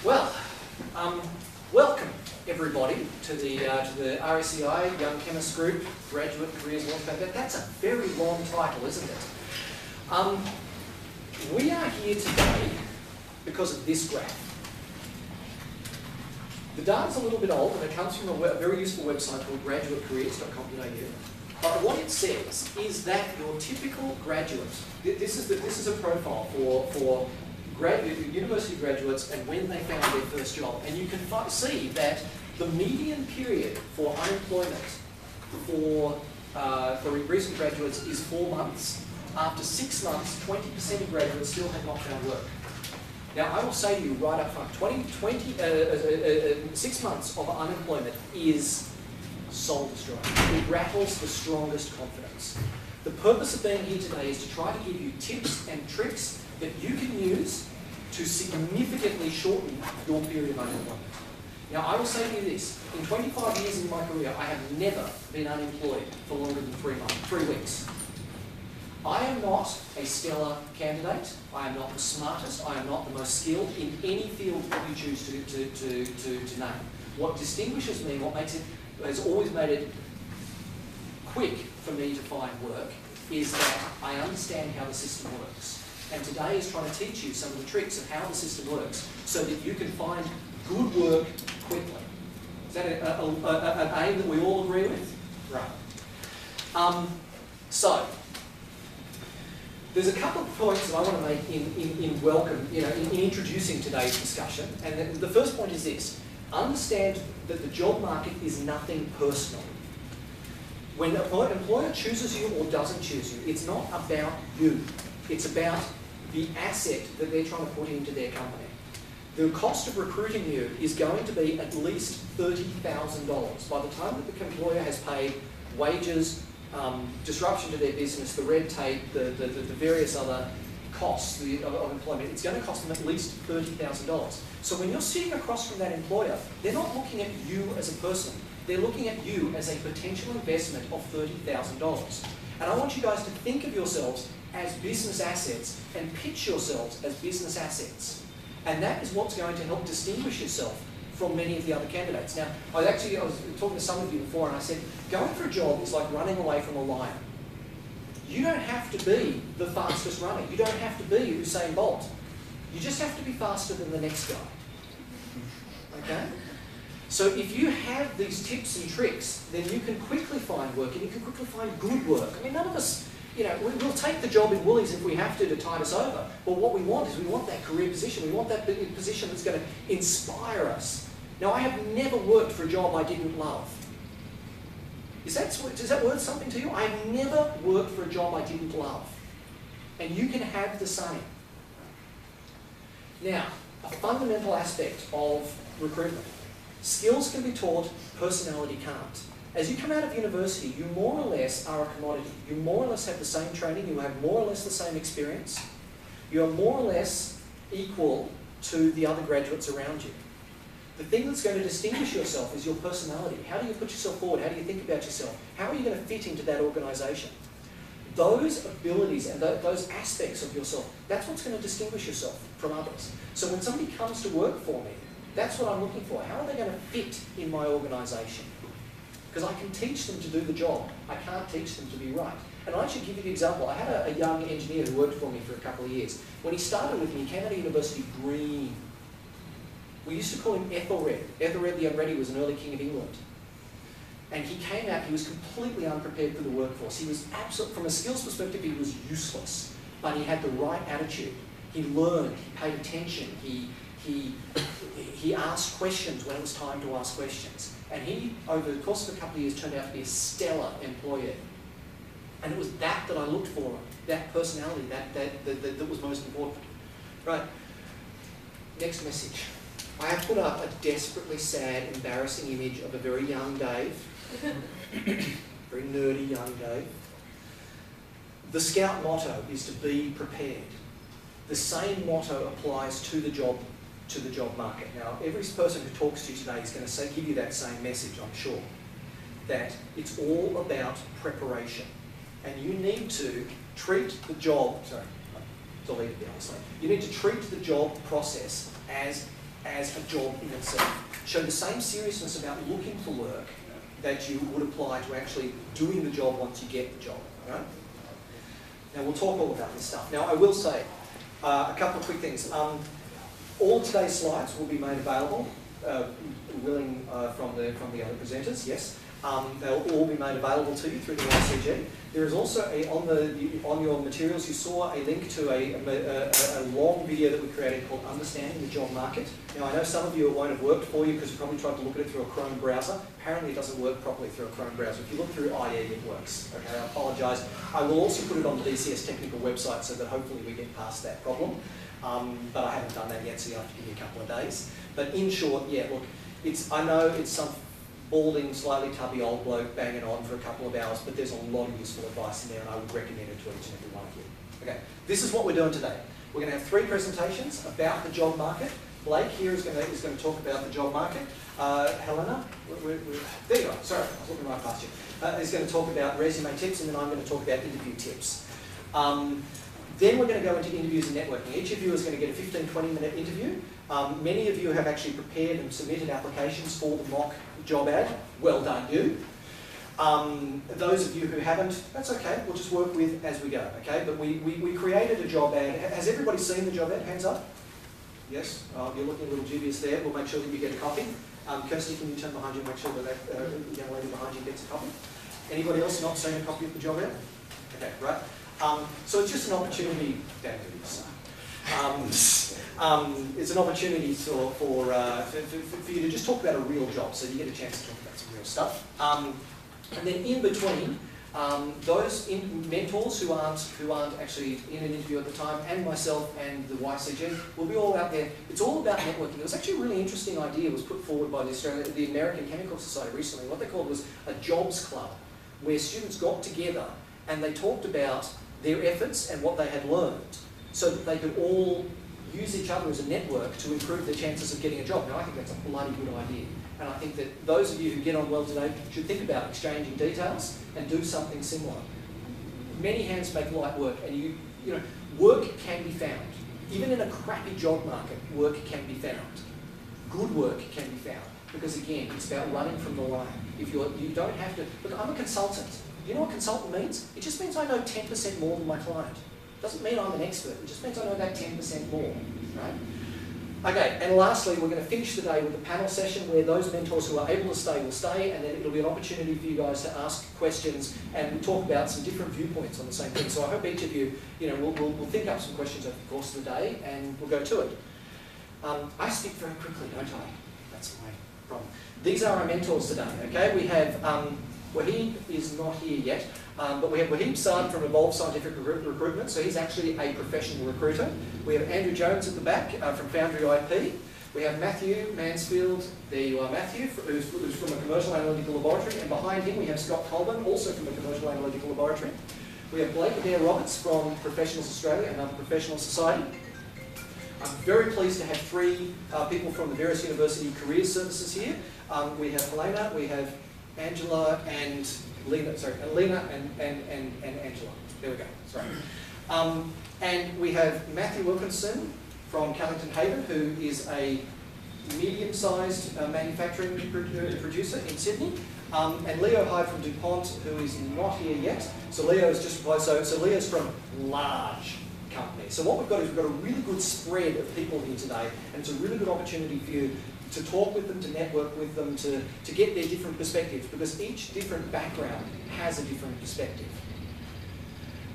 Well, welcome everybody to the RACI Young Chemist Group Graduate Careers Launchpad. That's a very long title, isn't it? We are here today because of this graph. The data's a little bit old and it comes from a very useful website called graduatecareers.com.au. But what it says is that your typical graduate, this is a profile for university graduates and when they found their first job. And you can see that the median period for unemployment for recent graduates is 4 months. After 6 months, 20% of graduates still have not found work. Now, I will say to you right up front, 6 months of unemployment is soul-destroying. It rattles the strongest confidence. The purpose of being here today is to try to give you tips and tricks that you can use to significantly shorten your period of unemployment. Now, I will say to you this, in 25 years in my career, I have never been unemployed for longer than 3 weeks. I am not a stellar candidate, I am not the smartest, I am not the most skilled in any field that you choose to name. What distinguishes me, what makes it, has always made it quick for me to find work, is that I understand how the system works. And today is trying to teach you some of the tricks of how the system works so that you can find good work quickly. Is that an aim that we all agree with? Right. So, there's a couple of points that I want to make in welcome, in introducing today's discussion. And the first point is this. Understand that the job market is nothing personal. When an employer chooses you or doesn't choose you, it's not about you. It's about the asset that they're trying to put into their company. The cost of recruiting you is going to be at least $30,000. By the time that the employer has paid wages, disruption to their business, the red tape, the various other costs of employment, it's going to cost them at least $30,000. So when you're sitting across from that employer, they're not looking at you as a person. They're looking at you as a potential investment of $30,000. And I want you guys to think of yourselves as business assets and pitch yourselves as business assets. And that is what's going to help distinguish yourself from many of the other candidates. Now, I was talking to some of you before and I said, going for a job is like running away from a lion. You don't have to be the fastest runner. You don't have to be Usain Bolt. You just have to be faster than the next guy. Okay? So if you have these tips and tricks, then you can quickly find work and you can quickly find good work. I mean, none of us, we'll take the job in Woolies if we have to tide us over. But what we want is we want that career position. We want that position that's going to inspire us. Now, I have never worked for a job I didn't love. Does that worth something to you? I have never worked for a job I didn't love. And you can have the same. Now, a fundamental aspect of recruitment. Skills can be taught, personality can't. As you come out of university, you more or less are a commodity. You more or less have the same training, you have more or less the same experience. You are more or less equal to the other graduates around you. The thing that's going to distinguish yourself is your personality. How do you put yourself forward? How do you think about yourself? How are you going to fit into that organisation? Those abilities and those aspects of yourself, that's what's going to distinguish yourself from others. So when somebody comes to work for me, that's what I'm looking for. How are they going to fit in my organisation? Because I can teach them to do the job. I can't teach them to be right. And I should give you the example. I had a young engineer who worked for me for a couple of years. When he started with me, he came out of university green. We used to call him Ethelred. Ethelred the Unready was an early king of England. And he came out, he was completely unprepared for the workforce. He was absolutely, from a skills perspective, he was useless. But he had the right attitude. He learned, he paid attention, he asked questions when it was time to ask questions. And he, over the course of a couple of years, turned out to be a stellar employee. And it was that I looked for, that personality, that was most important. Right, next message. I have put up a desperately sad, embarrassing image of a very young Dave, very nerdy young Dave. The Scout motto is to be prepared. The same motto applies to the job market. Now, every person who talks to you today is going to give you that same message, I'm sure, that it's all about preparation. And you need to treat the job, sorry, deleted the other slide. You need to treat the job process as as a job in itself. Show the same seriousness about looking for work that you would apply to actually doing the job once you get the job. Right? Now we'll talk all about this stuff. Now I will say a couple of quick things. All today's slides will be made available, from the other presenters, yes. They'll all be made available to you through the YCG. There is also, on your materials, you saw a link to a long video that we created called Understanding the Job Market. Now, I know some of you it won't have worked for you because you probably tried to look at it through a Chrome browser. Apparently, it doesn't work properly through a Chrome browser. If you look through IE, it works. Okay, I apologise. I will also put it on the DCS technical website so that hopefully we get past that problem. But I haven't done that yet, so you have to give me a couple of days. But in short, yeah, look, I know it's some balding, slightly tubby old bloke banging on for a couple of hours, but there's a lot of useful advice in there, and I would recommend it to each and every one of you. Okay, this is what we're doing today. We're going to have 3 presentations about the job market. Blake here is going to talk about the job market. Helena, there you are. Sorry, I was looking right past you. Is going to talk about resume tips, and then I'm going to talk about interview tips. Then we're going to go into interviews and networking. Each of you is going to get a 15-20 minute interview. Many of you have actually prepared and submitted applications for the mock job ad. Well done, you. Those of you who haven't, that's okay. We'll just work with as we go, okay? But we created a job ad. Has everybody seen the job ad? Hands up. Yes? You're looking a little dubious there. We'll make sure that you get a copy. Kirsty, can you turn behind you and make sure that that young lady behind you gets a copy? Anybody else not seen a copy of the job ad? Okay, right. So it's just an opportunity, it's an opportunity for you to just talk about a real job, so you get a chance to talk about some real stuff. And then in between, those mentors who aren't actually in an interview at the time, and myself and the YCG, will be all out there. It's all about networking. It was actually a really interesting idea. It was put forward by the American Chemical Society recently. What they called was a jobs club, where students got together and they talked about their efforts and what they had learned, so that they could all use each other as a network to improve their chances of getting a job. Now, I think that's a bloody good idea. And I think that those of you who get on well today should think about exchanging details and do something similar. Many hands make light work, and you know, work can be found. Even in a crappy job market, work can be found. Good work can be found. Because again, it's about running from the line. If you don't have to, look, I'm a consultant. You know what consultant means? It just means I know 10% more than my client. It doesn't mean I'm an expert. It just means I know that 10% more, right? Okay, and lastly, we're going to finish the day with a panel session where those mentors who are able to stay will stay, and then it'll be an opportunity for you guys to ask questions and we'll talk about some different viewpoints on the same thing. So I hope each of you, we'll think up some questions over the course of the day and we'll go to it. I speak very quickly, don't I? That's my problem. These are our mentors today, okay? We have Wahid is not here yet, but we have Wahid Saad from Evolve Scientific Recruitment, so he's actually a professional recruiter. We have Andrew Jones at the back from Foundry IP. We have Matthew Mansfield, there you are Matthew, who's from a commercial analytical laboratory, and behind him we have Scott Colburn, also from a commercial analytical laboratory. We have Blake Adair Roberts from Professionals Australia, another professional society. I'm very pleased to have 3 people from the various university career services here. We have Helena, we have Angela and Lena, and Lena and Angela. There we go, sorry. And we have Matthew Wilkinson from Callington Haven, who is a medium-sized manufacturing producer in Sydney. And Leo Hyde from DuPont, who is not here yet. So Leo is just replied, so Leo's from large companies. So what we've got is we've got a really good spread of people here today, and it's a really good opportunity for you to talk with them, to network with them, to get their different perspectives, because each different background has a different perspective.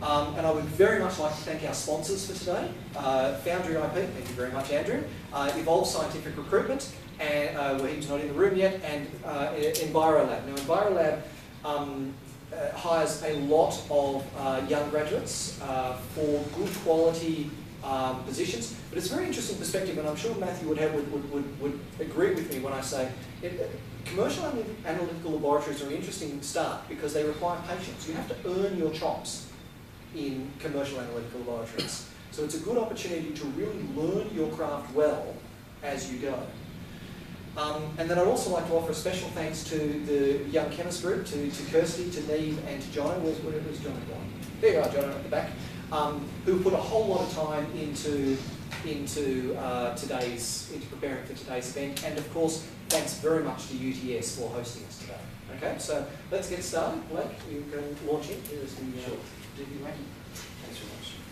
And I would very much like to thank our sponsors for today. Foundry IP, thank you very much Andrew, Evolve Scientific Recruitment, and Wahid's not in the room yet, and EnviroLab. Now EnviroLab hires a lot of young graduates for good quality positions, but it's a very interesting perspective, and I'm sure Matthew would agree with me when I say commercial analytical laboratories are an interesting start because they require patience. You have to earn your chops in commercial analytical laboratories. So it's a good opportunity to really learn your craft well as you go. And then I'd also like to offer a special thanks to the Young Chemist Group, to Kirsty, to Neve, and to Jono. Where's Jono gone? There you are, Jono at the back. Who put a whole lot of time into into preparing for today's event. And of course, thanks very much to UTS for hosting us today. Okay, so let's get started. Blake, you can launch in. Here's the DV Thanks very much.